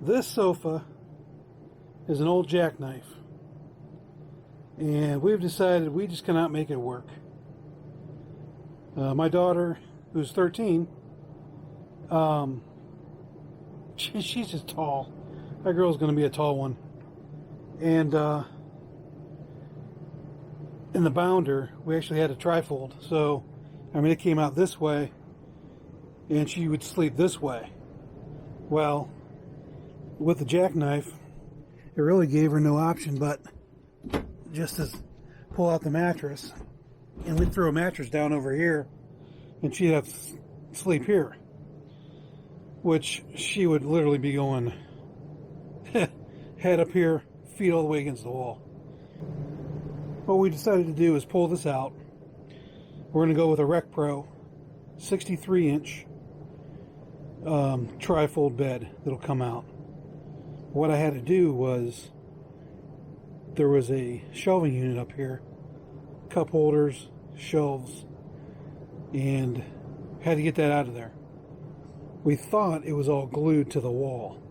This sofa is an old Jackknife, and we've decided we just cannot make it work. My daughter, who's 13, she's just tall. That girl's going to be a tall one. And in the bounder, we actually had a TriFold. So, I mean, it came out this way, and she would sleep this way. Well, with the Jackknife, it really gave her no option but just to pull out the mattress, and we'd throw a mattress down over here, and she'd have to sleep here, which she would literally be going head up here, feet all the way against the wall. What we decided to do is pull this out. We're going to go with a Rec Pro 63-inch TriFold bed that'll come out. What I had to do was, there was a shelving unit up here, cup holders, shelves, and had to get that out of there. We thought it was all glued to the wall,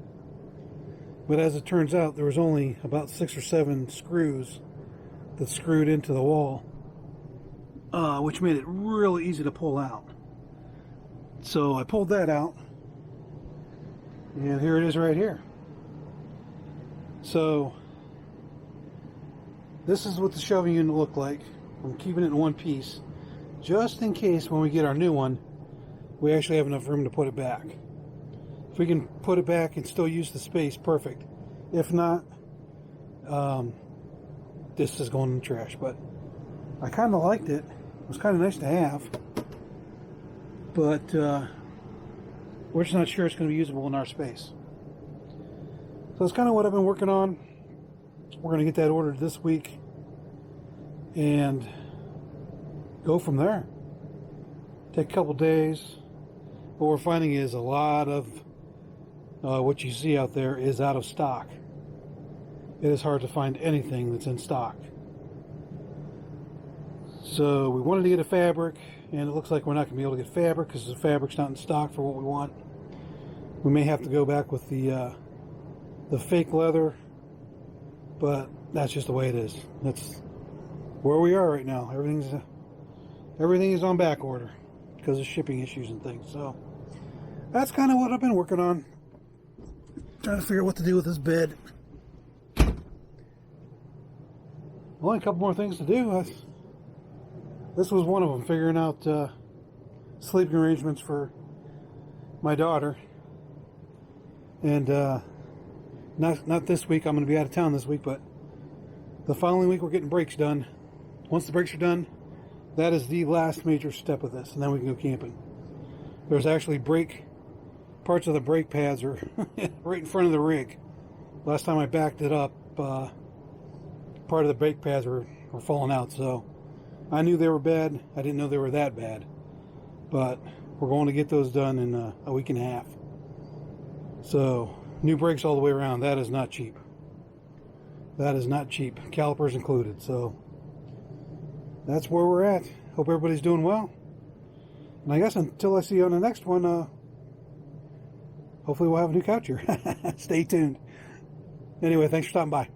but as it turns out, there was only about 6 or 7 screws that screwed into the wall, which made it really easy to pull out. So I pulled that out, and here it is right here. So this is what the shelving unit looked like. I'm keeping it in one piece, just in case when we get our new one, we actually have enough room to put it back. If we can put it back and still use the space, perfect. If not, this is going in the trash. But I kind of liked it. It was kind of nice to have. But we're just not sure it's going to be usable in our space. So that's kind of what I've been working on. We're going to get that ordered this week and go from there. Take a couple days. What we're finding is a lot of what you see out there is out of stock. It is hard to find anything that's in stock. So we wanted to get a fabric, and it looks like we're not going to be able to get fabric because the fabric's not in stock for what we want. We may have to go back with the fake leather, but that's just the way it is. That's where we are right now. Everything is on back order because of shipping issues and things. So that's kind of what I've been working on. Trying to figure out what to do with this bed. Only a couple more things to do. This was one of them, figuring out sleeping arrangements for my daughter. And not this week. I'm going to be out of town this week, but the following week we're getting brakes done. Once the brakes are done, that is the last major step of this, and then we can go camping. There's actually parts of the brake pads are right in front of the rig. Last time I backed it up, part of the brake pads were falling out, so I knew they were bad. I didn't know they were that bad, but we're going to get those done in a week and a half. So new brakes all the way around. That is not cheap. That is not cheap, calipers included. So that's where we're at. Hope everybody's doing well, and I guess until I see you on the next one, hopefully we'll have a new couch here. Stay tuned. Anyway, thanks for stopping by.